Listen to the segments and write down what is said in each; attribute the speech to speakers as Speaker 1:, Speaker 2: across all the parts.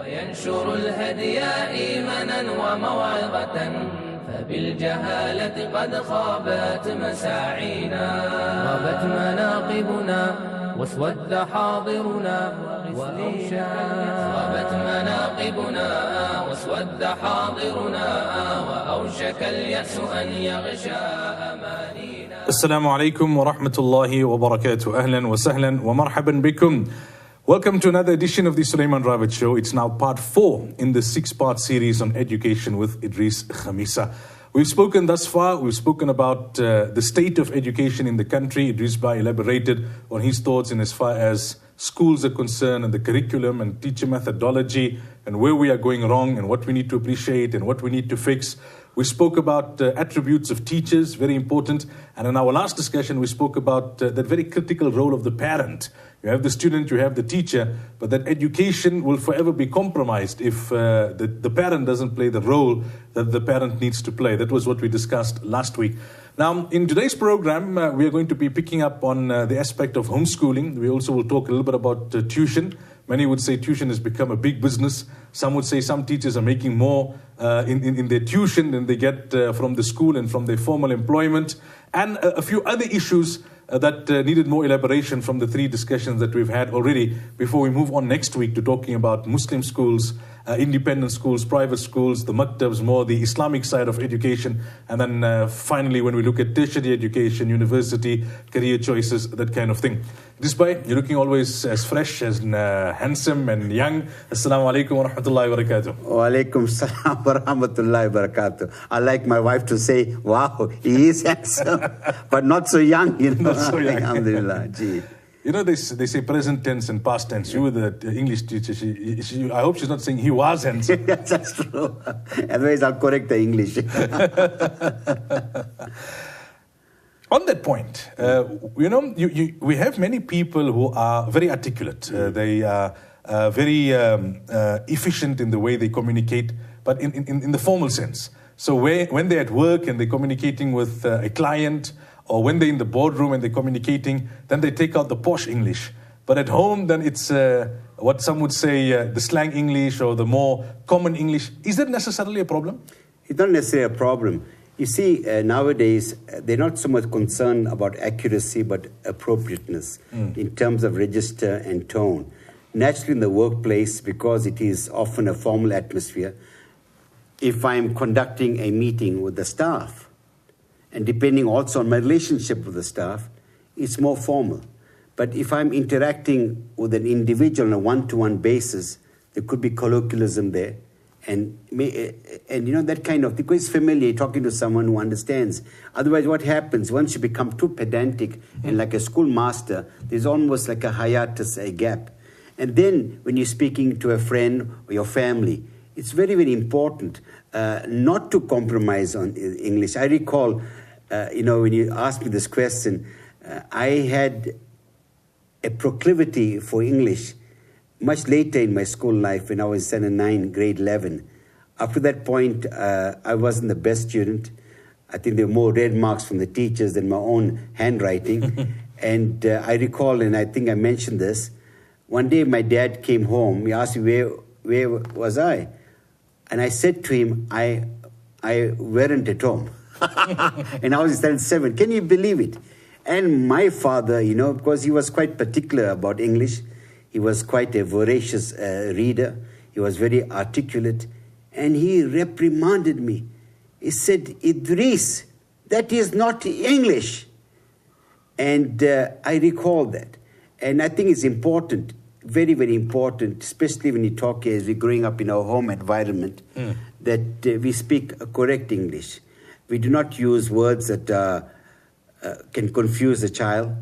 Speaker 1: وينشر الهدي إيمانا وموعظة فبالجهالة قد خابت مساعينا غابت مناقبنا واسود حاضرنا غابت مناقبنا واسود حاضرنا وأوشك اليأس أن يغشى أمانينا.
Speaker 2: Assalamu alaikum wa rahmatullahi wa barakatuh. Ahlan wa sahlan wa marhaban bikum. Welcome to another edition of the Sulaiman Ravat Show. It's now part 4 in the 6-part series on education with Edris Khamissa. We've spoken thus far, we've spoken about the state of education in the country. Idris Bhai elaborated on his thoughts in as far as schools are concerned and the curriculum and teacher methodology and where we are going wrong and what we need to appreciate and what we need to fix. We spoke about attributes of teachers, very important. And in our last discussion, we spoke about that very critical role of the parent. You have the student, you have the teacher, but that education will forever be compromised if the parent doesn't play the role that the parent needs to play. That was what we discussed last week. Now, in today's program, we are going to be picking up on the aspect of homeschooling. We also will talk a little bit about tuition. Many would say tuition has become a big business. Some would say some teachers are making more in their tuition than they get from the school and from their formal employment. And a few other issues that needed more elaboration from the 3 discussions that we've had already before we move on next week to talking about Muslim schools, independent schools, private schools, the maktabs, more the Islamic side of education. And then finally, when we look at tertiary education, university, career choices, that kind of thing. This way, you're looking always as fresh, as handsome and young. Assalamu alaikum wa rahmatullahi wa barakatuh.
Speaker 3: Wa alaikum salam wa rahmatullahi wa barakatuh. I like my wife to say, wow, he is handsome, but not so young, you know.
Speaker 2: Not so young.
Speaker 3: Alhamdulillah. Gee.
Speaker 2: You know, they say present tense and past tense. You were the English teacher. I hope she's not saying he was handsome.
Speaker 3: Yes, that's true. Otherwise, I'll correct the English.
Speaker 2: On that point, we have many people who are very articulate. They are very efficient in the way they communicate, but in the formal sense. So when they're at work and they're communicating with a client, or when they're in the boardroom and they're communicating, then they take out the posh English. But at home, then it's what some would say the slang English or the more common English. Is that necessarily a problem?
Speaker 3: It's not necessarily a problem. You see, nowadays, they're not so much concerned about accuracy, but appropriateness in terms of register and tone. Naturally, in the workplace, because it is often a formal atmosphere, if I'm conducting a meeting with the staff, and depending also on my relationship with the staff, it's more formal. But if I'm interacting with an individual on a one-to-one basis, there could be colloquialism there. And you know, that kind of, because it's familiar, talking to someone who understands. Otherwise, what happens, once you become too pedantic and like a schoolmaster, there's almost like a hiatus, a gap. And then when you're speaking to a friend or your family, it's very, very important not to compromise on English. I recall, when you asked me this question, I had a proclivity for English much later in my school life when I was standard 9, grade 11. After that point, I wasn't the best student. I think there were more red marks from the teachers than my own handwriting. And I recall, and I think I mentioned this, one day my dad came home. He asked me, where was I? And I said to him, I weren't at home. And I was in standard 7. Can you believe it? And my father, because he was quite particular about English, he was quite a voracious reader. He was very articulate. And he reprimanded me. He said, Idris, that is not English. And I recall that. And I think it's important, very, very important, especially when you talk as we're growing up in our home environment, that we speak a correct English. We do not use words that can confuse a child.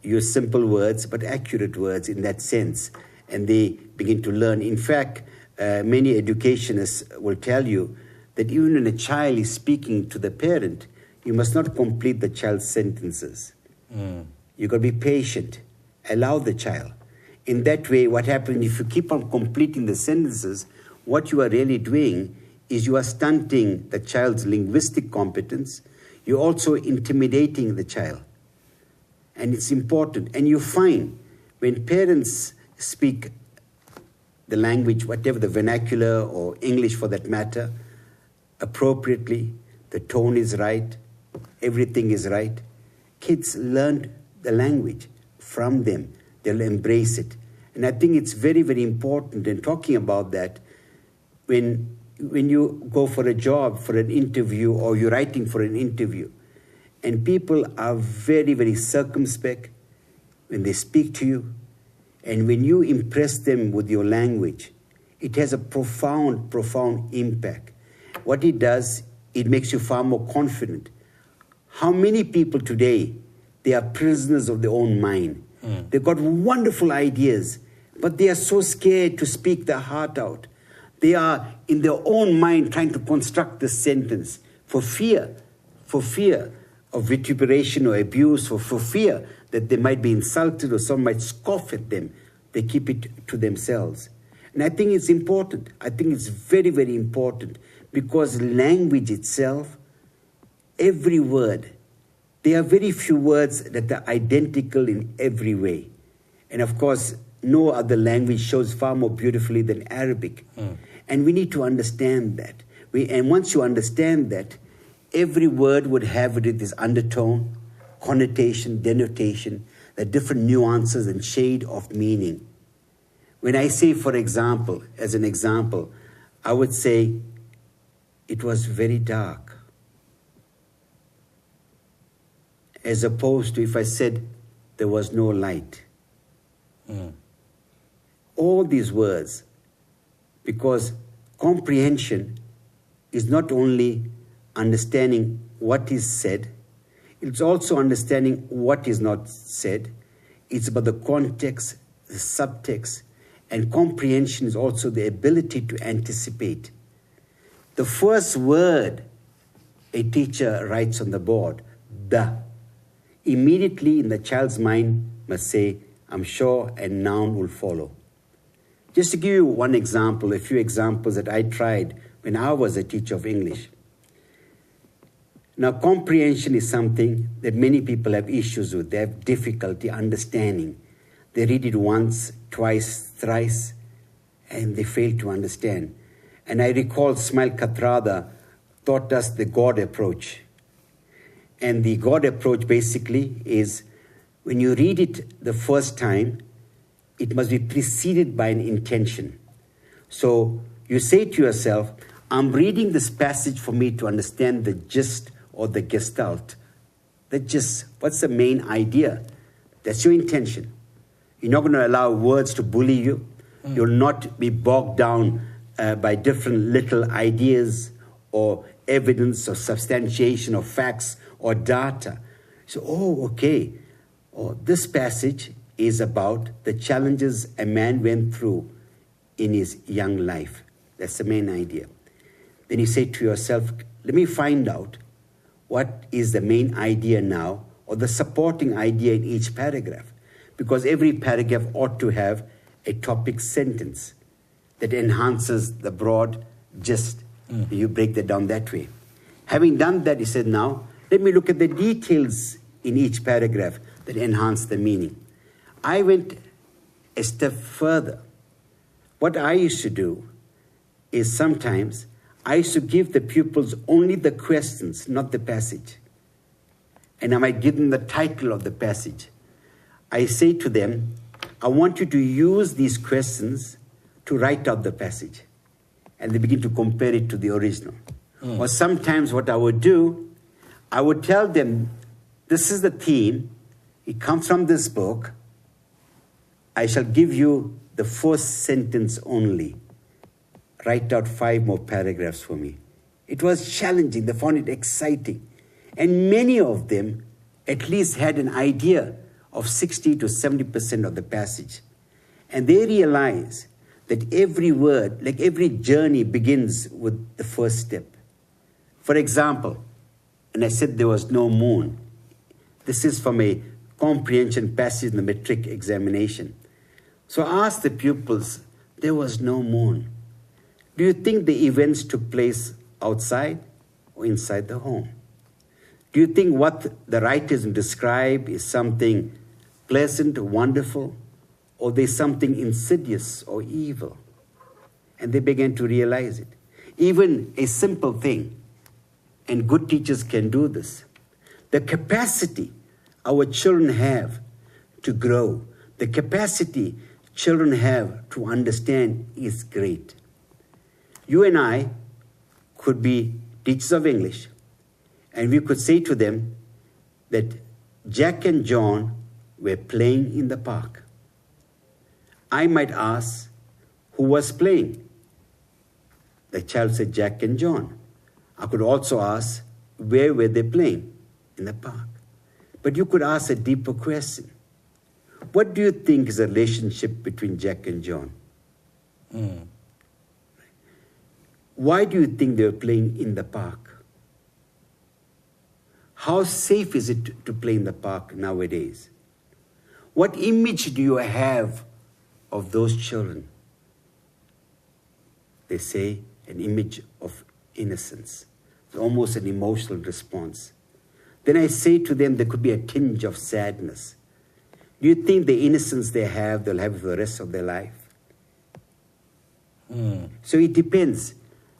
Speaker 3: Use simple words, but accurate words in that sense. And they begin to learn. In fact, many educationists will tell you that even when a child is speaking to the parent, you must not complete the child's sentences. You've got to be patient. Allow the child. In that way, what happens if you keep on completing the sentences, what you are really doing is you are stunting the child's linguistic competence. You're also intimidating the child. And it's important. And you find when parents speak the language, whatever the vernacular or English for that matter, appropriately, the tone is right, everything is right, kids learn the language from them. They'll embrace it. And I think it's very, very important in talking about that when you go for a job, for an interview, or you're writing for an interview, and people are very, very circumspect when they speak to you, and when you impress them with your language, it has a profound, profound impact. What it does, it makes you far more confident. How many people today, they are prisoners of their own mind. They've got wonderful ideas, but they are so scared to speak their heart out. They are in their own mind trying to construct this sentence for fear of vituperation or abuse, or for fear that they might be insulted or someone might scoff at them. They keep it to themselves. And I think it's important. I think it's very, very important, because language itself, every word, there are very few words that are identical in every way. And of course, no other language shows far more beautifully than Arabic. And we need to understand that. And once you understand that, every word would have it this undertone, connotation, denotation, the different nuances and shade of meaning. When I say, for example, as an example, I would say, it was very dark. As opposed to if I said, there was no light. All these words, because comprehension is not only understanding what is said, it's also understanding what is not said. It's about the context, the subtext, and comprehension is also the ability to anticipate. The first word a teacher writes on the board, the, immediately in the child's mind must say, I'm sure a noun will follow. Just to give you one example, a few examples that I tried when I was a teacher of English. Now, comprehension is something that many people have issues with. They have difficulty understanding. They read it once, twice, thrice, and they fail to understand. And I recall Smail Kathrada taught us the God approach. And the God approach basically is, when you read it the first time, it must be preceded by an intention. So you say to yourself, I'm reading this passage for me to understand the gist or the gestalt. The gist, what's the main idea? That's your intention. You're not going to allow words to bully you. You'll not be bogged down by different little ideas or evidence or substantiation of facts or data. So, okay. This passage is about the challenges a man went through in his young life. That's the main idea. Then you say to yourself, let me find out what is the main idea now, or the supporting idea in each paragraph. Because every paragraph ought to have a topic sentence that enhances the broad gist. You break that down that way. Having done that, he said, now, let me look at the details in each paragraph that enhance the meaning. I went a step further. What I used to do is sometimes I used to give the pupils only the questions, not the passage. And I might give them the title of the passage. I say to them, I want you to use these questions to write out the passage. And they begin to compare it to the original. Or sometimes what I would do, I would tell them, this is the theme, it comes from this book, I shall give you the first sentence only. Write out 5 more paragraphs for me. It was challenging, they found it exciting. And many of them at least had an idea of 60 to 70% of the passage. And they realized that every word, like every journey, begins with the first step. For example, and I said there was no moon. This is from a comprehension passage in the metric examination. So I asked the pupils, there was no moon. Do you think the events took place outside or inside the home? Do you think what the writers describe is something pleasant, wonderful, or there's something insidious or evil? And they began to realize it. Even a simple thing, and good teachers can do this. The capacity our children have to grow, the capacity children have to understand is great. You and I could be teachers of English, and we could say to them that Jack and John were playing in the park. I might ask, who was playing? The child said, Jack and John. I could also ask, where were they playing? In the park. But you could ask a deeper question. What do you think is the relationship between Jack and John? Why do you think they were playing in the park? How safe is it to play in the park nowadays? What image do you have of those children? They say an image of innocence, almost an emotional response. Then I say to them, there could be a tinge of sadness. Do you think the innocence they have, they'll have for the rest of their life? So it depends.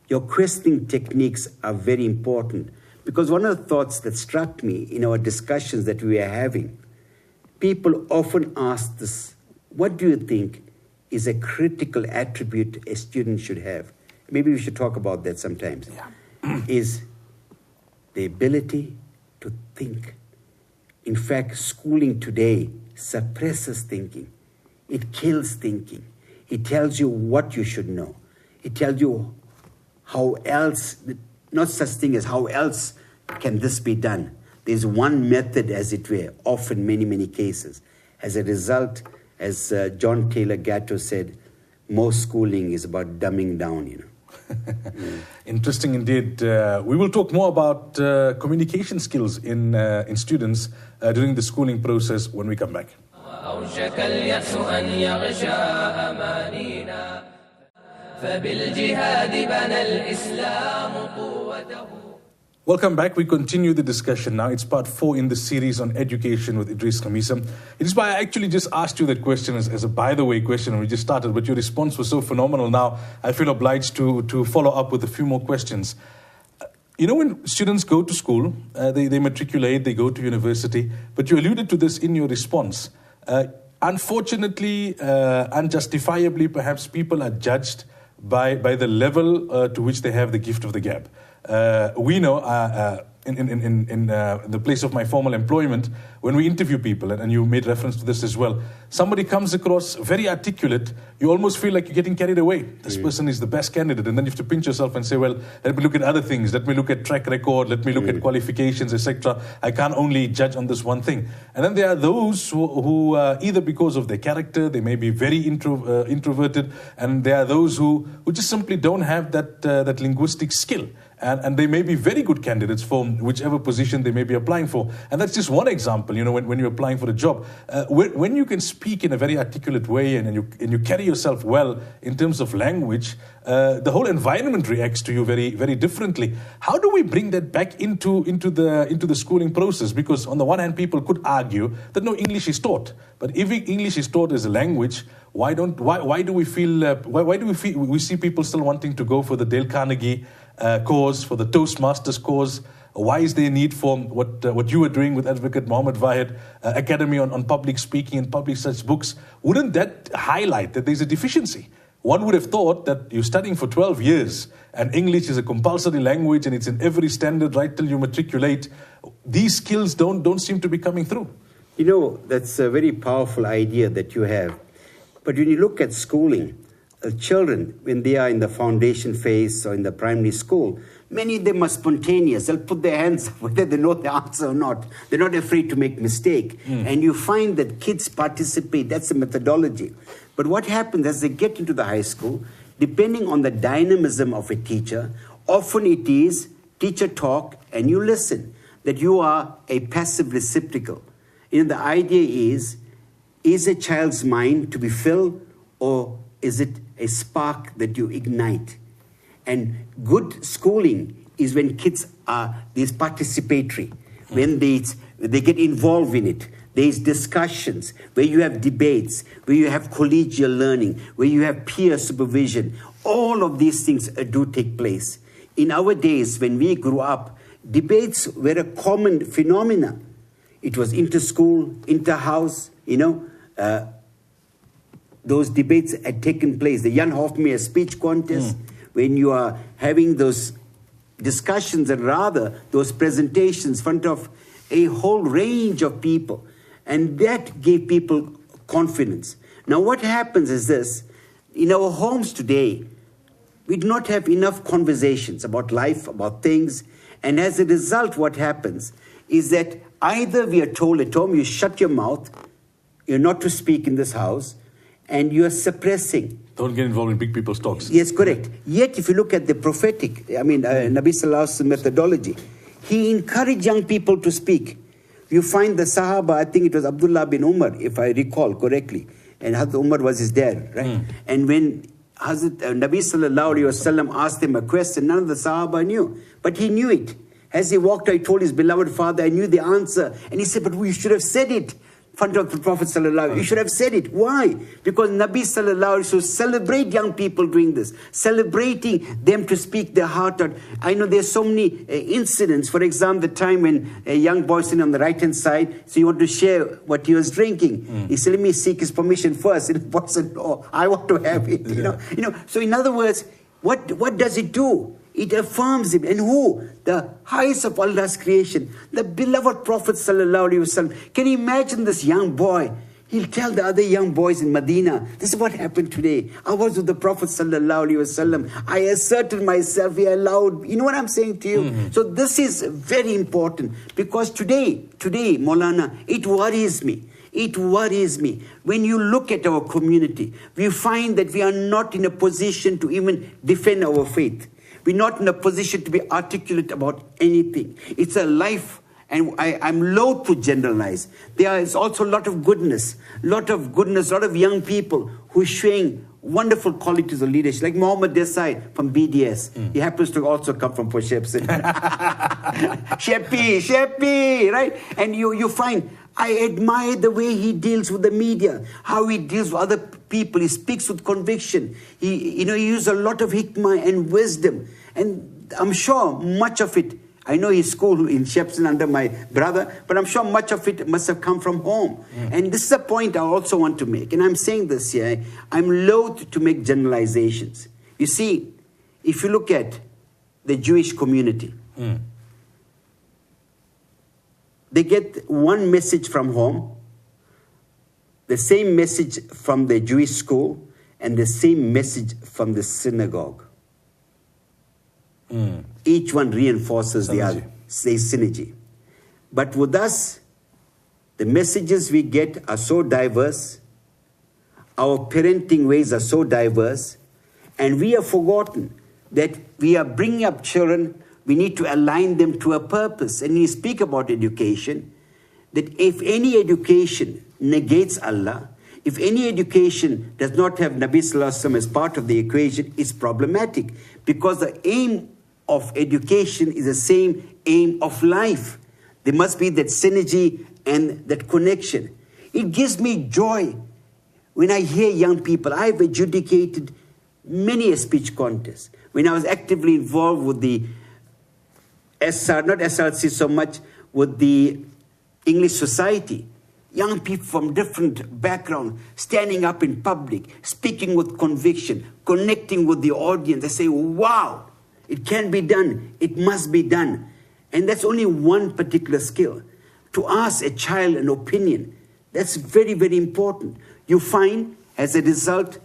Speaker 3: Your questioning techniques are very important, because one of the thoughts that struck me in our discussions that we are having, people often ask this, what do you think is a critical attribute a student should have? Maybe we should talk about that sometimes. Yeah. Is the ability to think. In fact, schooling today suppresses thinking. It kills thinking. It tells you what you should know. It tells you how else, not such thing as how else can this be done. There's one method, as it were, often many, many cases. As a result, as John Taylor Gatto said, most schooling is about dumbing down, you know.
Speaker 2: Interesting indeed. We will talk more about communication skills in students during the schooling process when we come back.
Speaker 1: أوشك اليأس أن يغشى أمانينا فبالجهاد بنى الإسلام قوته.
Speaker 2: Welcome back. We continue the discussion now. It's part 4 in the series on education with Edris Khamissa. It is why I actually just asked you that question as a by-the-way question when we just started, but your response was so phenomenal now, I feel obliged to follow up with a few more questions. You know, when students go to school, they matriculate, they go to university, but you alluded to this in your response. Unfortunately, unjustifiably, perhaps people are judged by the level to which they have the gift of the gab. We know in the place of my formal employment, when we interview people, and you made reference to this as well, somebody comes across very articulate, you almost feel like you're getting carried away. This person is the best candidate, and then you have to pinch yourself and say, well, let me look at other things, let me look at track record, let me look at qualifications, etc. I can't only judge on this one thing. And then there are those who either because of their character, they may be very introverted, and there are those who just simply don't have that linguistic skill. And they may be very good candidates for whichever position they may be applying for. And that's just one example, you know, when you're applying for a job. When you can speak in a very articulate way and you carry yourself well in terms of language, the whole environment reacts to you very, very differently. How do we bring that back into the schooling process? Because on the one hand, people could argue that no, English is taught. But if English is taught as a language, why do we see people still wanting to go for the Dale Carnegie course, for the Toastmasters course? Why is there a need for what you were doing with Advocate Mohammed Vahid, Academy on public speaking and public such books? Wouldn't that highlight that there's a deficiency? One would have thought that you're studying for 12 years and English is a compulsory language and it's in every standard right till you matriculate. These skills don't seem to be coming through.
Speaker 3: You know, that's a very powerful idea that you have. But when you look at schooling, children, when they are in the foundation phase or in the primary school, many of them are spontaneous. They'll put their hands up whether they know the answer or not. They're not afraid to make mistake. And you find that kids participate. That's the methodology. But what happens as they get into the high school, depending on the dynamism of a teacher, often it is teacher talk and you listen, that you are a passive receptacle. You know, the idea is a child's mind to be filled, or is it a spark that you ignite? And good schooling is when kids are participatory, when they get involved in it. There's discussions, where you have debates, where you have collegial learning, where you have peer supervision. All of these things do take place. In our days, when we grew up, debates were a common phenomena. It was inter-school, inter-house, those debates had taken place. The Jan Hofmeyr speech contest, when you are having those discussions and rather those presentations in front of a whole range of people. And that gave people confidence. Now what happens is this, in our homes today, we do not have enough conversations about life, about things. And as a result, what happens is that either we are told at home, you shut your mouth, you're not to speak in this house, and you're suppressing.
Speaker 2: Don't get involved in big people's talks.
Speaker 3: Yes, correct. Yet, if you look at the prophetic, Nabi Sallallahu Alaihi Wasallam methodology, he encouraged young people to speak. You find the Sahaba, I think it was Abdullah bin Umar, if I recall correctly, and Hazrat Umar was his dad, right? And when Hazrat Nabi Sallallahu Alaihi Wasallam asked him a question, none of the Sahaba knew, but he knew it. As he walked out, he told his beloved father, I knew the answer. And he said, but we should have said it. In front of the Prophet Sallallahu Alaihi Wasallam. You should have said it. Why? Because Nabi Sallallahu Alaihi Wasallam celebrate young people doing this. Celebrating them to speak their heart out. I know there's so many incidents. For example, the time when a young boy sitting on the right-hand side, so he wanted to share what he was drinking. He said, let me seek his permission first. And the boy said, no, I want to have it. So in other words, what does it do? It affirms him. And who? The highest of Allah's creation. The beloved Prophet Sallallahu Alaihi Wasallam. Can you imagine this young boy? He'll tell the other young boys in Medina, this is what happened today. I was with the Prophet Sallallahu Alaihi Wasallam. I asserted myself. We allowed. You know what I'm saying to you? So this is very important. Because today, Maulana, it worries me. It worries me. When you look at our community, we find that we are not in a position to even defend our faith. We're not in a position to be articulate about anything. It's a life, and I'm loath to generalize. There is also a lot of goodness, a lot of young people who are showing wonderful qualities of leadership, like Mohammed Desai from BDS. He happens to also come from Poshepsin. Shepi, right? And you find, I admire the way he deals with the media, how he deals with other people. He speaks with conviction. He uses a lot of hikmah and wisdom. And I'm sure much of it, I know he's schooled in Shepson under my brother, but I'm sure much of it must have come from home. And this is a point I also want to make. And I'm saying this here, I'm loath to make generalizations. You see, if you look at the Jewish community, they get one message from home, the same message from the Jewish school, and the same message from the synagogue. Each one reinforces the other. Say synergy. But with us, the messages we get are so diverse, our parenting ways are so diverse, and we have forgotten that we are bringing up children. We need to align them to a purpose. And we speak about education, that if any education negates Allah, if any education does not have Nabi Sallallahu Alaihi Wasallam as part of the equation, it's problematic. Because the aim of education is the same aim of life. There must be that synergy and that connection. It gives me joy when I hear young people. I've adjudicated many a speech contest. When I was actively involved with the not SRC so much, with the English Society, young people from different backgrounds standing up in public, speaking with conviction, connecting with the audience. They say, wow, it can be done. It must be done. And that's only one particular skill. To ask a child an opinion, that's very, very important. You find, as a result,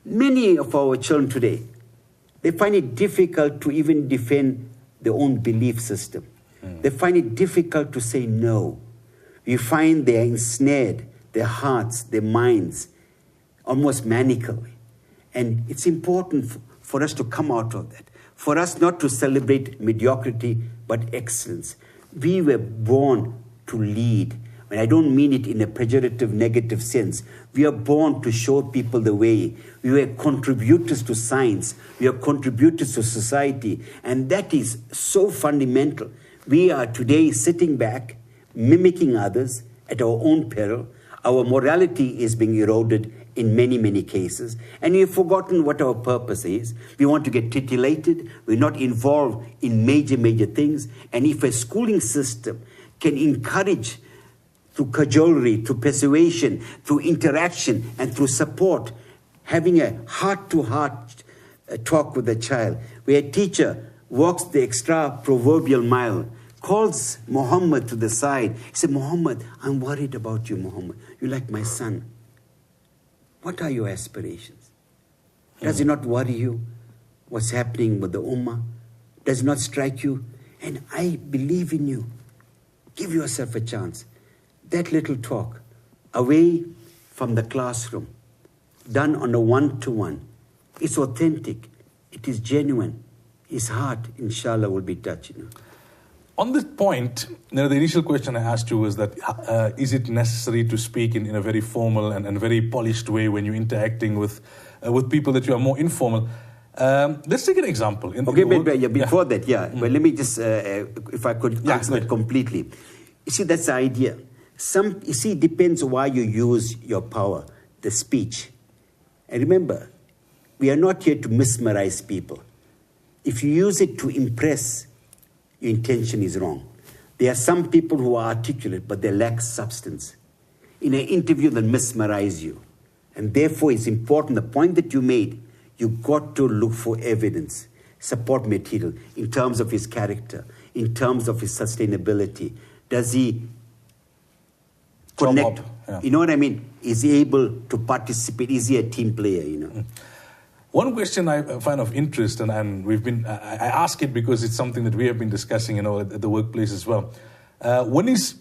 Speaker 3: many of our children today, they find it difficult to even defend their own belief system. They find it difficult to say no. You find they are ensnared, their hearts, their minds, almost manically. And it's important for us to come out of that. For us not to celebrate mediocrity, but excellence. We were born to lead. And I don't mean it in a pejorative, negative sense. We are born to show people the way. We were contributors to science. We are contributors to society. And that is so fundamental. We are today sitting back, mimicking others at our own peril. Our morality is being eroded in many, many cases. And we've forgotten what our purpose is. We want to get titillated. We're not involved in major, major things. And if a schooling system can encourage through cajolery, through persuasion, through interaction, and through support, having a heart-to-heart talk with the child, where a teacher walks the extra proverbial mile, calls Muhammad to the side. He said, Muhammad, I'm worried about you, Muhammad. You're like my son. What are your aspirations? Does it not worry you what's happening with the ummah? Does it not strike you? And I believe in you. Give yourself a chance. That little talk, away from the classroom, done on a one-to-one. It's authentic. It is genuine. His heart, inshallah, will be touched.
Speaker 2: On this point, the initial question I asked you was that is it necessary to speak in a very formal and very polished way when you're interacting with people that you are more informal? Let's take an example.
Speaker 3: Before that, but let me just, if I could answer that completely. You see, that's the idea. It depends why you use your power, the speech. And remember, we are not here to mesmerize people. If you use it to impress, your intention is wrong. There are some people who are articulate, but they lack substance. In an interview, they'll mesmerize you. And therefore, it's important, the point that you made, you got to look for evidence, support material, in terms of his character, in terms of his sustainability. Does he connect?
Speaker 2: Yeah.
Speaker 3: You know what I mean? Is he able to participate? Is he a team player,
Speaker 2: One question I find of interest, and I ask it because it's something that we have been discussing, at the workplace as well. One is,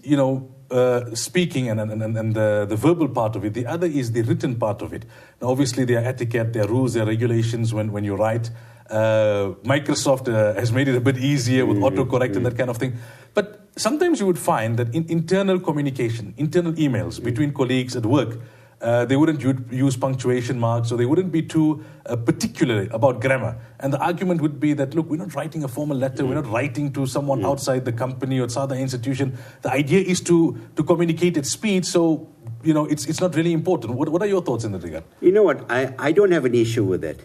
Speaker 2: speaking and the verbal part of it. The other is the written part of it. Now, obviously, there are etiquette, there are rules, there are regulations when you write. Microsoft has made it a bit easier with autocorrect and that kind of thing. But sometimes you would find that in internal communication, internal emails between colleagues at work, they wouldn't use punctuation marks, or they wouldn't be too particular about grammar. And the argument would be that, look, we're not writing a formal letter, we're not writing to someone outside the company or outside the institution. The idea is to communicate at speed, so, it's not really important. What are your thoughts in that regard?
Speaker 3: You know what, I don't have an issue with that.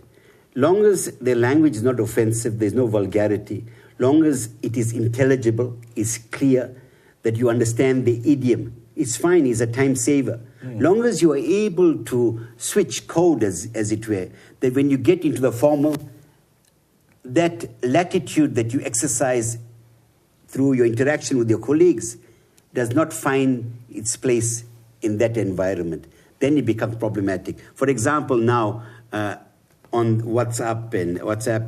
Speaker 3: Long as the language is not offensive, there's no vulgarity, long as it is intelligible, is clear, that you understand the idiom, it's fine, it's a time saver. Long as you are able to switch code, as it were, that when you get into the formal, that latitude that you exercise through your interaction with your colleagues does not find its place in that environment. Then it becomes problematic. For example, now on WhatsApp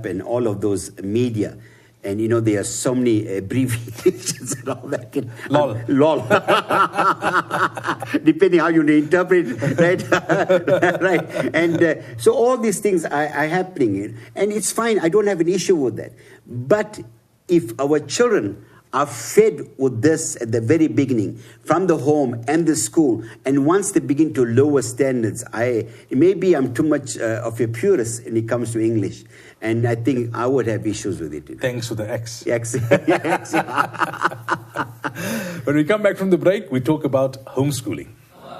Speaker 3: and all of those media, and there are so many abbreviations and all that.
Speaker 2: LOL.
Speaker 3: LOL. Depending how you interpret it, right? Right. And so all these things are happening. And it's fine. I don't have an issue with that. But if our children are fed with this at the very beginning, from the home and the school, and once they begin to lower standards, maybe I'm too much of a purist when it comes to English, and I think I would have issues with it.
Speaker 2: Thanks for the X.
Speaker 3: X.
Speaker 2: When we come back from the break, we talk about homeschooling.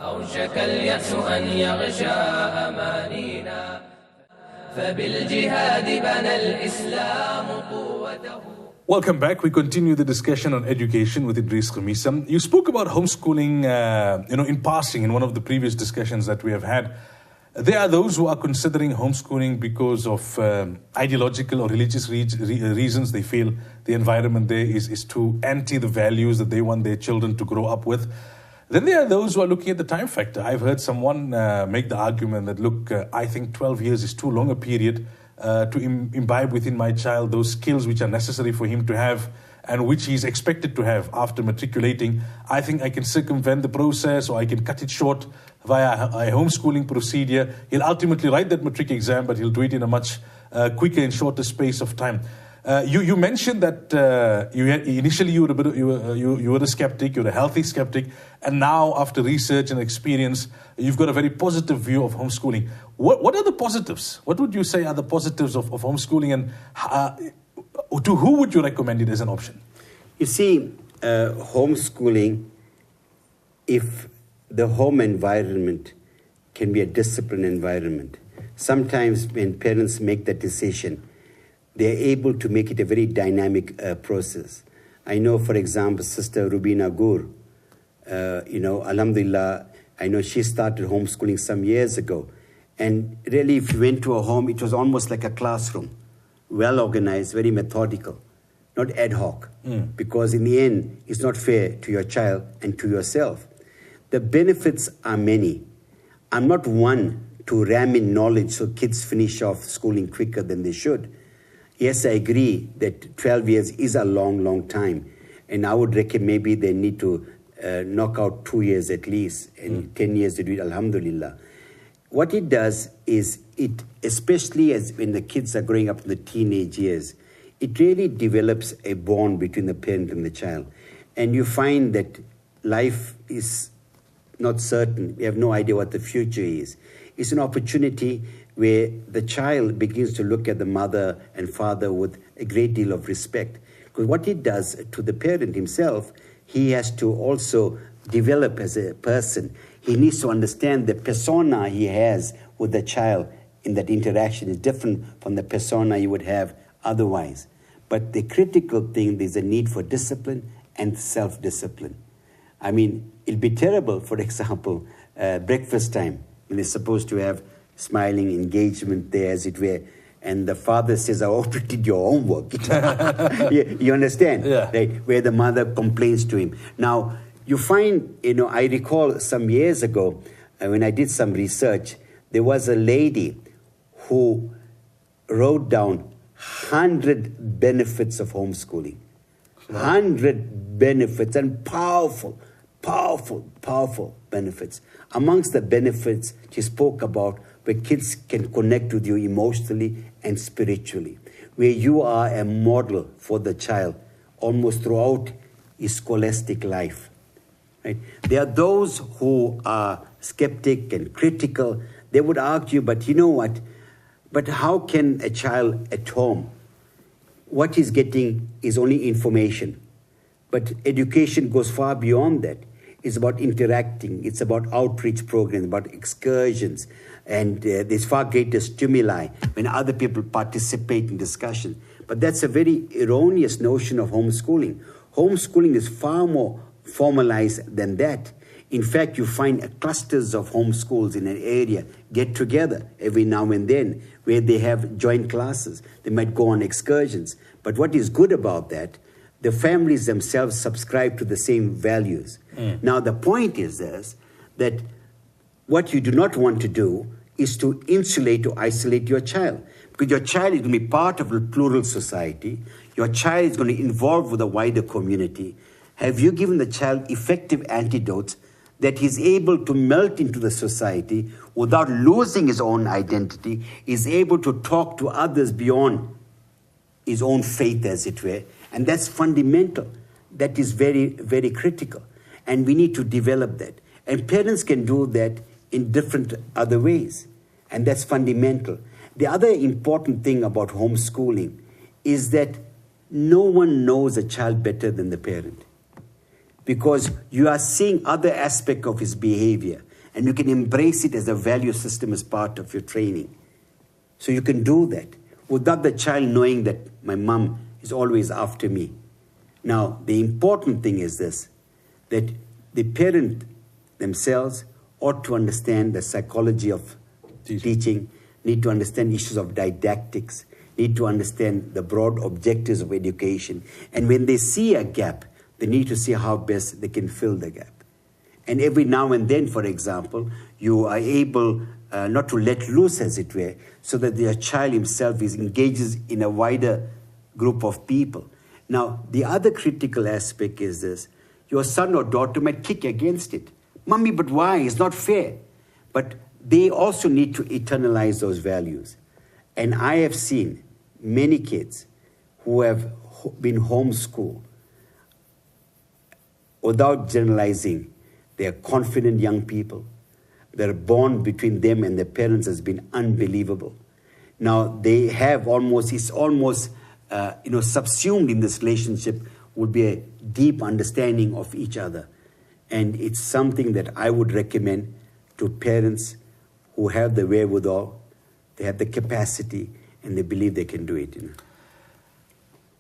Speaker 1: أوشك اليأس أن يغشى أمانينا فبالجهاد بنى الإسلام قوته.
Speaker 2: Welcome back. We continue the discussion on education with Edris Khamissa. You spoke about homeschooling, in passing in one of the previous discussions that we have had. There are those who are considering homeschooling because of ideological or religious reasons. They feel the environment there is too anti the values that they want their children to grow up with. Then there are those who are looking at the time factor. I've heard someone make the argument that, look, I think 12 years is too long a period to imbibe within my child those skills which are necessary for him to have and which he's expected to have after matriculating. I think I can circumvent the process, or I can cut it short via a homeschooling procedure. He'll ultimately write that matric exam, but he'll do it in a much quicker and shorter space of time. You mentioned that initially you were a skeptic, you're a healthy skeptic, and now after research and experience, you've got a very positive view of homeschooling. What are the positives? What would you say are the positives of homeschooling, and to who would you recommend it as an option?
Speaker 3: You see, homeschooling, if the home environment can be a disciplined environment. Sometimes when parents make that decision, they're able to make it a very dynamic process. I know, for example, Sister Rubina Gur, Alhamdulillah, I know she started homeschooling some years ago. And really, if you went to a home, it was almost like a classroom, well organized, very methodical, not ad hoc, because in the end, it's not fair to your child and to yourself. The benefits are many. I'm not one to ram in knowledge so kids finish off schooling quicker than they should. Yes, I agree that 12 years is a long, long time. And I would reckon maybe they need to knock out 2 years at least, and 10 years to do it, alhamdulillah. What it does is, especially as when the kids are growing up in the teenage years, it really develops a bond between the parent and the child. And you find that life is not certain. We have no idea what the future is. It's an opportunity where the child begins to look at the mother and father with a great deal of respect. Because what it does to the parent himself, he has to also develop as a person. He needs to understand the persona he has with the child in that interaction is different from the persona you would have otherwise. But the critical thing, there's a need for discipline and self-discipline. I mean, it'll be terrible, for example, breakfast time, when they're supposed to have smiling engagement there, as it were, and the father says, I hope you did your homework. you understand?
Speaker 2: Yeah.
Speaker 3: Right? Where the mother complains to him. Now, you find, I recall some years ago, when I did some research, there was a lady who wrote down 100 benefits of homeschooling. 100 benefits, and powerful benefits. Amongst the benefits she spoke about, where kids can connect with you emotionally and spiritually, where you are a model for the child almost throughout his scholastic life. Right? There are those who are skeptic and critical. They would argue, but you know what? But how can a child at home, what he's getting is only information. But education goes far beyond that. It's about interacting. It's about outreach programs, about excursions. And there's far greater stimuli when other people participate in discussion. But that's a very erroneous notion of homeschooling. Homeschooling is far more formalized than that. In fact, you find clusters of homeschools in an area get together every now and then, where they have joint classes. They might go on excursions. But what is good about that, the families themselves subscribe to the same values. Now, the point is this, that what you do not want to do is to insulate or isolate your child. Because your child is going to be part of a plural society. Your child is going to involve with a wider community. Have you given the child effective antidotes that he's able to melt into the society without losing his own identity, is able to talk to others beyond his own faith, as it were? And that's fundamental. That is very, very critical. And we need to develop that. And parents can do that in different other ways. And that's fundamental. The other important thing about homeschooling is that no one knows a child better than the parent. Because you are seeing other aspects of his behavior, and you can embrace it as a value system as part of your training. So you can do that without the child knowing that my mom is always after me. Now, the important thing is this, that the parent themselves ought to understand the psychology of teaching, need to understand issues of didactics, need to understand the broad objectives of education. And when they see a gap, they need to see how best they can fill the gap. And every now and then, for example, you are able not to let loose, as it were, so that your child himself engages in a wider group of people. Now, the other critical aspect is this. Your son or daughter might kick against it. Mommy, but why? It's not fair. But they also need to internalize those values. And I have seen many kids who have been homeschooled, without generalizing, they are confident young people. Their bond between them and their parents has been unbelievable. Now, they have it's almost subsumed in this relationship would be a deep understanding of each other. And it's something that I would recommend to parents who have the wherewithal, they have the capacity, and they believe they can do it.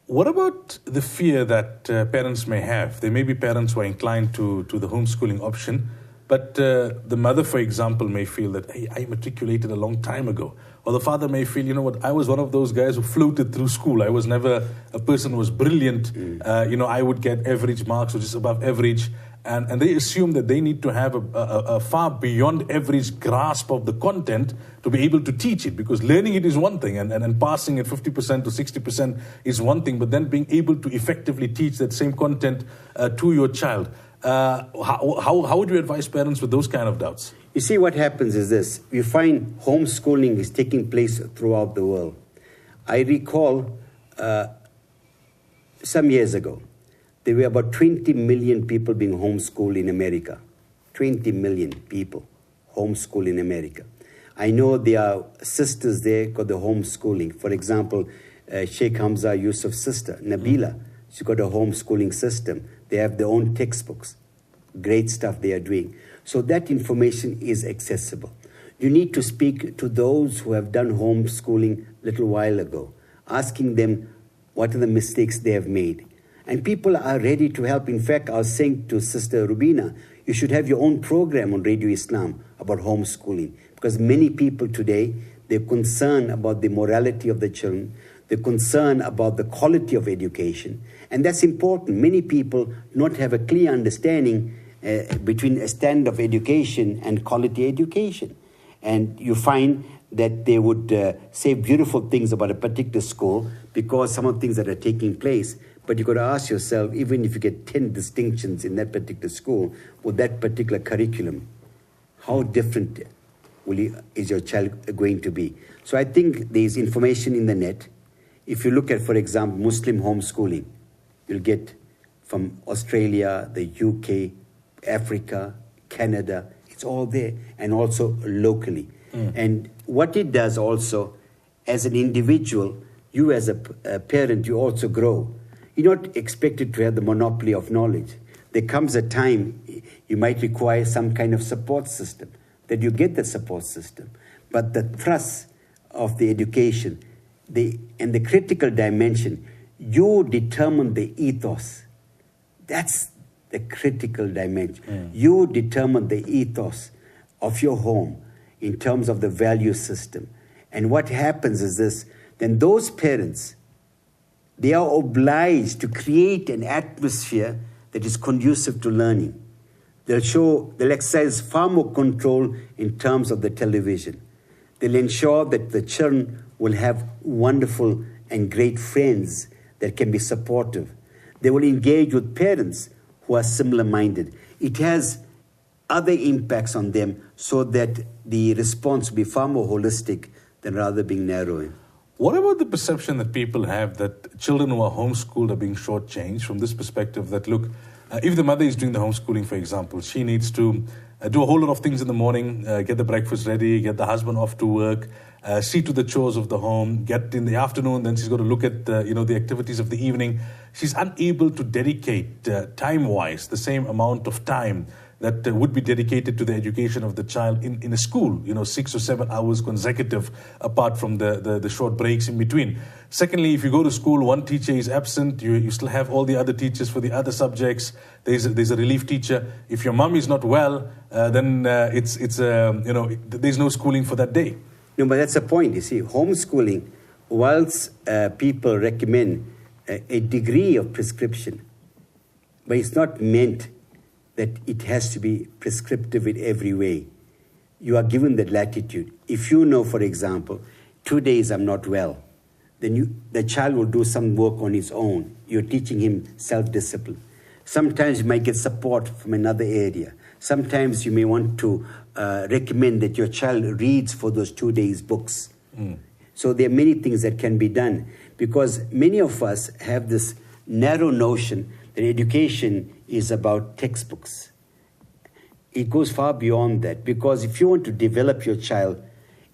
Speaker 2: What about the fear that parents may have? There may be parents who are inclined to the homeschooling option, but the mother, for example, may feel that, hey, I matriculated a long time ago. Or the father may feel, you know what, I was one of those guys who floated through school. I was never a person who was brilliant. I would get average marks or just above average. And they assume that they need to have a far beyond average grasp of the content to be able to teach it, because learning it is one thing, and passing at 50% to 60% is one thing, but then being able to effectively teach that same content to your child. How would you advise parents with those kind of doubts?
Speaker 3: You see, what happens is this. You find homeschooling is taking place throughout the world. I recall some years ago, there were about 20 million people being homeschooled in America. 20 million people homeschooled in America. I know there are sisters there got the homeschooling. For example, Sheikh Hamza Yusuf's sister, Nabila, she got a homeschooling system. They have their own textbooks. Great stuff they are doing. So that information is accessible. You need to speak to those who have done homeschooling a little while ago, asking them what are the mistakes they have made. And people are ready to help. In fact, I was saying to Sister Rubina, you should have your own program on Radio Islam about homeschooling. Because many people today, they're concerned about the morality of the children. They're concerned about the quality of education. And that's important. Many people do not have a clear understanding between a standard of education and quality education. And you find that they would say beautiful things about a particular school because some of the things that are taking place. But you've got to ask yourself, even if you get 10 distinctions in that particular school with that particular curriculum, how different is your child going to be? So I think there's information in the net. If you look at, for example, Muslim homeschooling, you'll get from Australia, the UK, Africa, Canada, it's all there, and also locally. And what it does also, as an individual, you as a parent, you also grow. You're not expected to have the monopoly of knowledge. There comes a time you might require some kind of support system, that you get the support system. But the thrust of the education, and the critical dimension, you determine the ethos. That's the critical dimension. You determine the ethos of your home in terms of the value system. And what happens is this, then those parents, they are obliged to create an atmosphere that is conducive to learning. They'll exercise far more control in terms of the television. They'll ensure that the children will have wonderful and great friends that can be supportive. They will engage with parents who are similar-minded. It has other impacts on them so that the response will be far more holistic than rather being narrowing.
Speaker 2: What about the perception that people have that children who are homeschooled are being shortchanged from this perspective that, look, if the mother is doing the homeschooling, for example, she needs to do a whole lot of things in the morning, get the breakfast ready, get the husband off to work, see to the chores of the home, get in the afternoon, then she's got to look at the activities of the evening. She's unable to dedicate time-wise the same amount of time that would be dedicated to the education of the child in a school, 6 or 7 hours consecutive, apart from the short breaks in between. Secondly, if you go to school, one teacher is absent, you still have all the other teachers for the other subjects. There's a relief teacher. If your mom is not well, then there's no schooling for that day.
Speaker 3: No, but that's the point. You see, homeschooling, whilst people recommend a degree of prescription, but it's not meant that it has to be prescriptive in every way. You are given that latitude. If you know, for example, 2 days I'm not well, then the child will do some work on his own. You're teaching him self-discipline. Sometimes you might get support from another area. Sometimes you may want to recommend that your child reads for those 2 days books. So there are many things that can be done, because many of us have this narrow notion that education is about textbooks. It goes far beyond that, because if you want to develop your child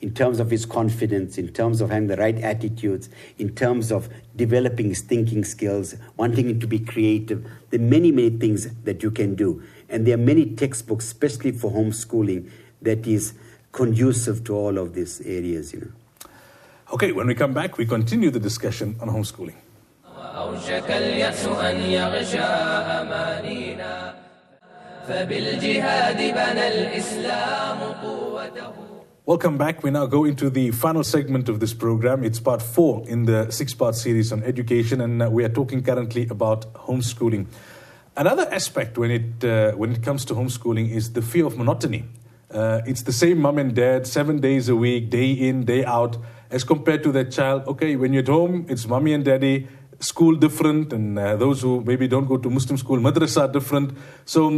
Speaker 3: in terms of his confidence, in terms of having the right attitudes, in terms of developing his thinking skills, wanting him to be creative, there are many, many things that you can do. And there are many textbooks, especially for homeschooling, that is conducive to all of these areas,
Speaker 2: Okay, when we come back, we continue the discussion on homeschooling.
Speaker 1: أوشك اليأس أن يغشى أمانينا فبالجهاد بنى الإسلام قوته.
Speaker 2: Welcome back. We now go into the final segment of this program. It's part 4 in the 6-part series on education, and we are talking currently about homeschooling. Another aspect when it comes to homeschooling is the fear of monotony. It's the same mom and dad 7 days a week, day in, day out, as compared to that child. Okay, when you're at home, it's mommy and daddy, school different, and those who maybe don't go to Muslim school, madrasa different. So,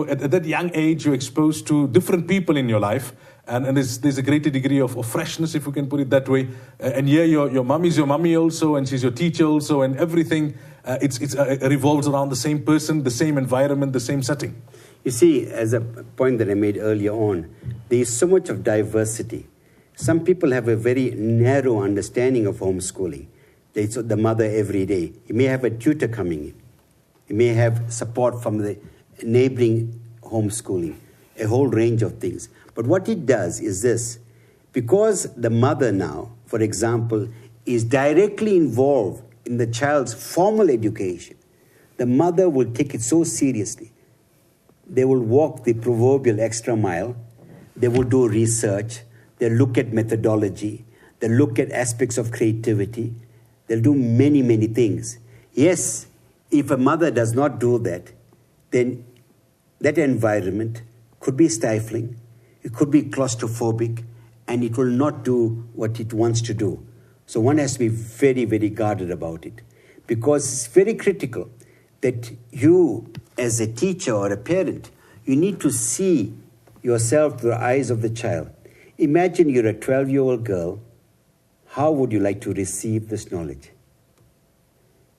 Speaker 2: at that young age, you're exposed to different people in your life. And there's a greater degree of freshness, if we can put it that way. And here your mom is your mommy also, and she's your teacher also, and everything it revolves around the same person, the same environment, the same setting.
Speaker 3: You see, as a point that I made earlier on, there is so much of diversity. Some people have a very narrow understanding of homeschooling. It's the mother every day. You may have a tutor coming in. You may have support from the neighboring homeschooling, a whole range of things. But what it does is this. Because the mother now, for example, is directly involved in the child's formal education, the mother will take it so seriously. They will walk the proverbial extra mile. They will do research. They'll look at methodology. They'll look at aspects of creativity. They'll do many, many things. Yes, if a mother does not do that, then that environment could be stifling. It could be claustrophobic, and it will not do what it wants to do. So one has to be very, very guarded about it, because it's very critical that you, as a teacher or a parent, you need to see yourself through the eyes of the child. Imagine you're a 12-year-old girl. How would you like to receive this knowledge?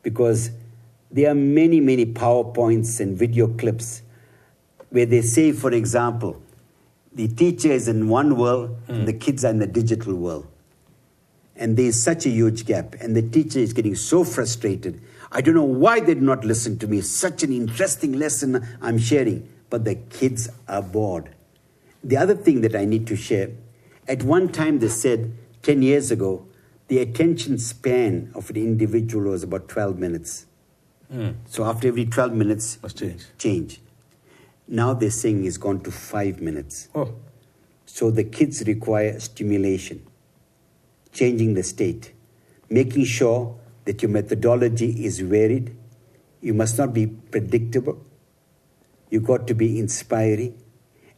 Speaker 3: Because there are many, many PowerPoints and video clips where they say, for example, the teacher is in one world and the kids are in the digital world. And there is such a huge gap. And the teacher is getting so frustrated. I don't know why they did not listen to me. Such an interesting lesson I'm sharing. But the kids are bored. The other thing that I need to share, at one time they said, 10 years ago, the attention span of an individual was about 12 minutes. So after every 12 minutes,
Speaker 2: must
Speaker 3: change. Now they're saying it's gone to 5 minutes.
Speaker 2: Oh.
Speaker 3: So the kids require stimulation, changing the state, making sure that your methodology is varied. You must not be predictable. You've got to be inspiring.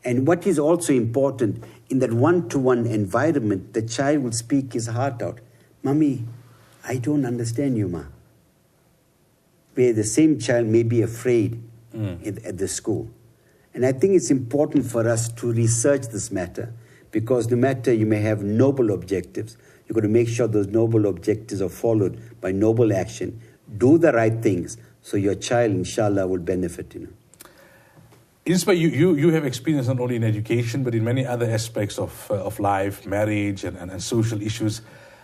Speaker 3: And what is also important, in that one-to-one environment, the child will speak his heart out. Mommy, I don't understand you, Ma. Where the same child may be afraid at the school. And I think it's important for us to research this matter, because no matter you may have noble objectives, you've got to make sure those noble objectives are followed by noble action. Do the right things so your child, inshallah, will benefit.
Speaker 2: Isma, you have experience not only in education, but in many other aspects of life, marriage, and social issues.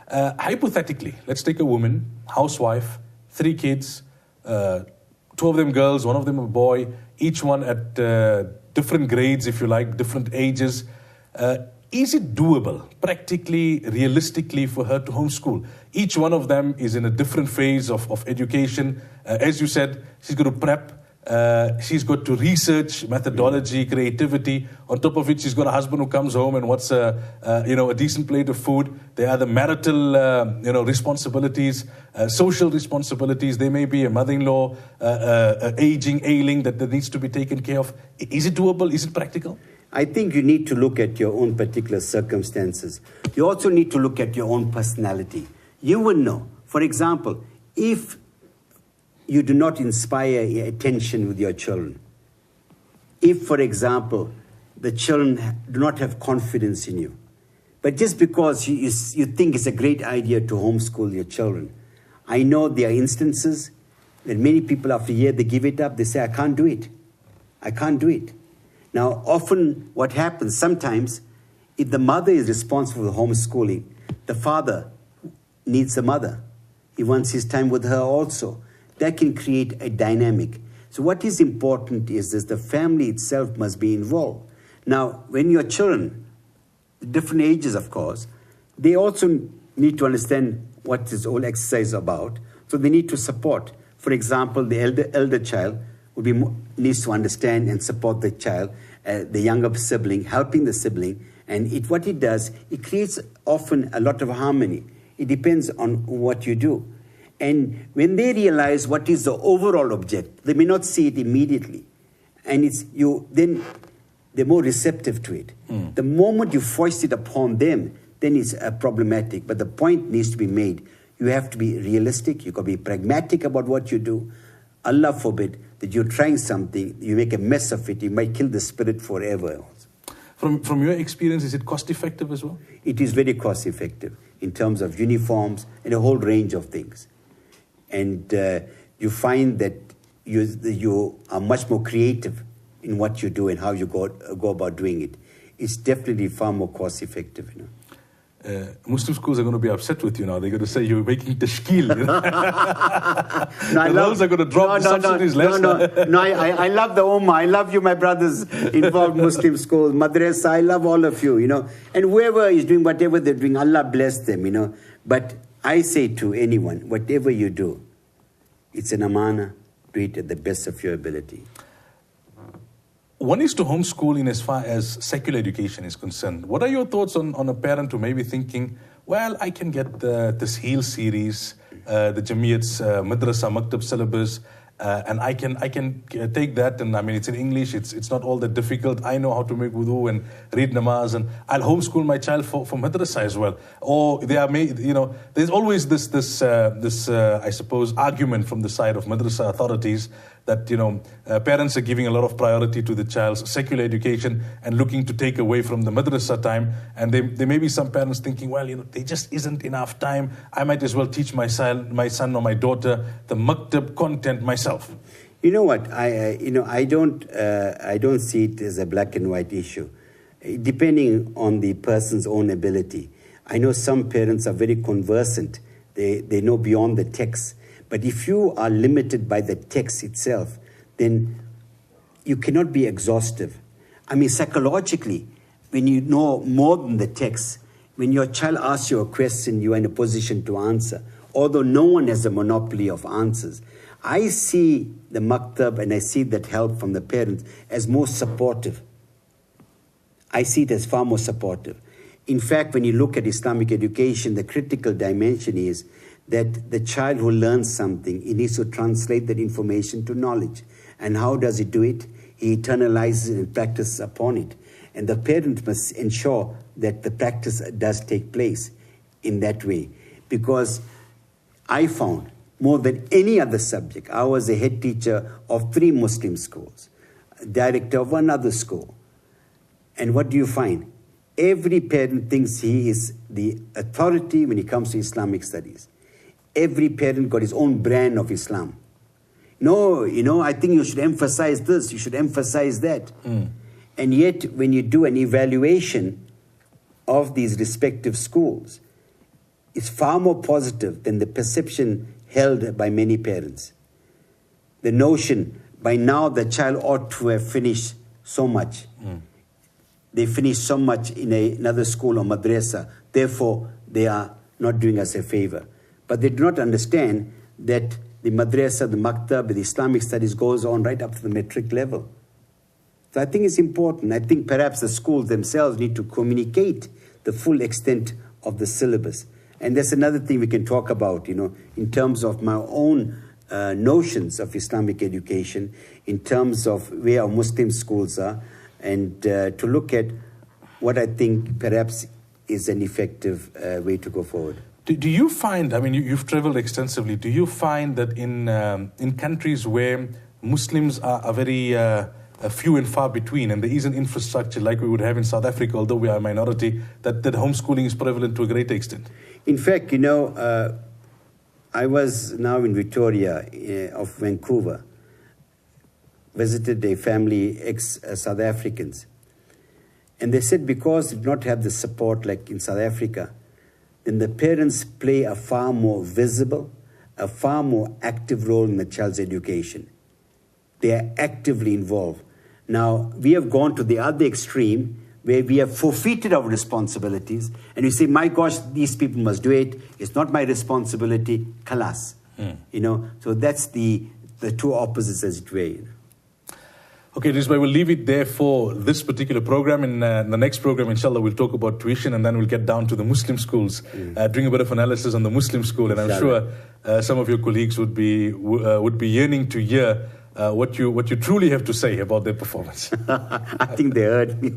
Speaker 2: Hypothetically, let's take a woman, housewife, 3 kids, 2 of them girls, 1 of them a boy, each one at different grades, if you like, different ages. Is it doable, practically, realistically, for her to homeschool? Each one of them is in a different phase of education. As you said, she's got to prep. She's got to research methodology, creativity. On top of it, she's got a husband who comes home and wants a decent plate of food. There are the marital, responsibilities, social responsibilities. There may be a mother-in-law, aging, ailing that needs to be taken care of. Is it doable? Is it practical?
Speaker 3: I think you need to look at your own particular circumstances. You also need to look at your own personality. You will know. For example, if you do not inspire attention with your children, if, for example, the children do not have confidence in you, but just because you think it's a great idea to homeschool your children, I know there are instances that many people after a year, they give it up. They say, I can't do it. I can't do it. Now, often what happens, sometimes, if the mother is responsible for homeschooling, the father needs the mother. He wants his time with her also. That can create a dynamic. So what is important is that the family itself must be involved. Now, when your children different ages, of course, they also need to understand what this whole exercise is about. So they need to support. For example, the elder child needs to understand and support the child, the younger sibling, helping the sibling. And what it does, it creates often a lot of harmony. It depends on what you do. And when they realize what is the overall object, they may not see it immediately. And then they're more receptive to it. The moment you foist it upon them, then it's problematic. But the point needs to be made. You have to be realistic. You've got to be pragmatic about what you do. Allah forbid that you're trying something, you make a mess of it, you might kill the spirit forever.
Speaker 2: From your experience, is it cost effective as well?
Speaker 3: It is very cost effective in terms of uniforms and a whole range of things. And you find that you are much more creative in what you do and how you go about doing it. It's definitely far more cost effective. You know?
Speaker 2: Muslim schools are going to be upset with you now. They're going to say you're making tashkil. You know?
Speaker 3: No,
Speaker 2: those are going to drop subsidies less.
Speaker 3: No, I love the Ummah. I love you, my brothers involved Muslim schools, madrasa. I love all of you, you know. And whoever is doing whatever they're doing, Allah bless them, you know. But I say to anyone, whatever you do, it's an amana. Do it at the best of your ability.
Speaker 2: One is to homeschool in as far as secular education is concerned. What are your thoughts on a parent who may be thinking, well, I can get this HEAL series, the Jamiat's Madrasa Maktab syllabus, and I can take that, and I mean, it's in English, it's not all that difficult. I know how to make wudu and read namaz, and I'll homeschool my child for madrasa as well. Or they are made, you know, there's always this I suppose, argument from the side of madrasa authorities that, you know, parents are giving a lot of priority to the child's secular education and looking to take away from the madrasa time. And there may be some parents thinking, well, you know, there just isn't enough time. I might as well teach my son or my daughter the maktab content myself.
Speaker 3: You know what? I don't see it as a black and white issue, depending on the person's own ability. I know some parents are very conversant. They know beyond the text. But if you are limited by the text itself, then you cannot be exhaustive. I mean, psychologically, when you know more than the text, when your child asks you a question, you are in a position to answer. Although no one has a monopoly of answers. I see the maktab and I see that help from the parents as more supportive. I see it as far more supportive. In fact, when you look at Islamic education, the critical dimension is that the child who learns something, he needs to translate that information to knowledge. And how does he do it? He internalizes and practices upon it. And the parent must ensure that the practice does take place in that way. Because I found, more than any other subject, I was a head teacher of 3 Muslim schools, director of another school. And what do you find? Every parent thinks he is the authority when it comes to Islamic studies. Every parent got his own brand of Islam. No, you know, I think you should emphasize this, you should emphasize that. And yet, when you do an evaluation of these respective schools, it's far more positive than the perception held by many parents. The notion, by now the child ought to have finished so much. They finished so much in another school or madrasa, therefore they are not doing us a favor. But they do not understand that the madrasa, the maktab, the Islamic studies goes on right up to the metric level. So I think it's important. I think perhaps the schools themselves need to communicate the full extent of the syllabus. And that's another thing we can talk about, you know, in terms of my own notions of Islamic education, in terms of where our Muslim schools are, and to look at what I think perhaps is an effective way to go forward.
Speaker 2: Do you find, I mean, you've traveled extensively, do you find that in countries where Muslims are very few and far between, and there isn't infrastructure like we would have in South Africa, although we are a minority, that homeschooling is prevalent to a greater extent? In
Speaker 3: fact, you know, I was now in Victoria of Vancouver, visited a family, ex-South Africans, and they said because they do not have the support like in South Africa, then the parents play a far more visible, a far more active role in the child's education. They are actively involved. Now, we have gone to the other extreme where we have forfeited our responsibilities, and you say, my gosh, these people must do it, it's not my responsibility, khalas. You know, so that's the two opposites, as it were. You know.
Speaker 2: Okay, Idris, we'll leave it there for this particular program. In the next program, inshallah, we'll talk about tuition, and then we'll get down to the Muslim schools, doing a bit of analysis on the Muslim school. And I'm sure some of your colleagues would be yearning to hear what you truly have to say about their performance.
Speaker 3: I think they heard me.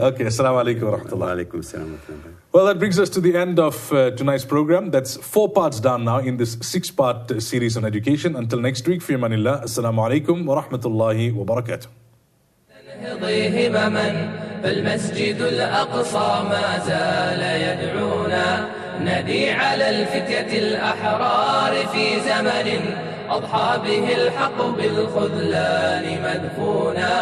Speaker 2: Okay, assalamu alaikum wa rahmatullah.
Speaker 3: Alaikum assalam wa rahmatullah.
Speaker 2: Well, that brings us to the end of tonight's program. That's 4 parts down now in this 6-part series on education. Until next week, fi amanillah. Assalamu alaikum wa rahmatullahi wa barakatuh.
Speaker 1: فالمسجد الأقصى ما زال يدعونا ندي على الفتية الأحرار في زمن أضحى به الحق بالخذلان مدفونا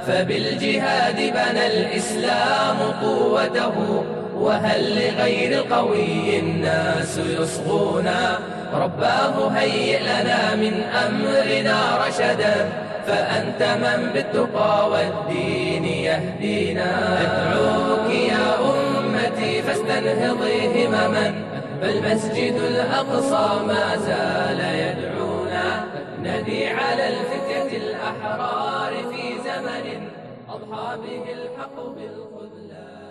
Speaker 1: فبالجهاد بنى الإسلام قوته وهل لغير القوي الناس يصغونا رباه هيئ لنا من أمرنا رشدا فأنت من بالتقى والدين يهدينا أدعوك يا أمتي فاستنهضي همما فالمسجد الأقصى ما زال يدعونا ندي على الفتية الأحرار في زمن أضحى به الحق بالخذلان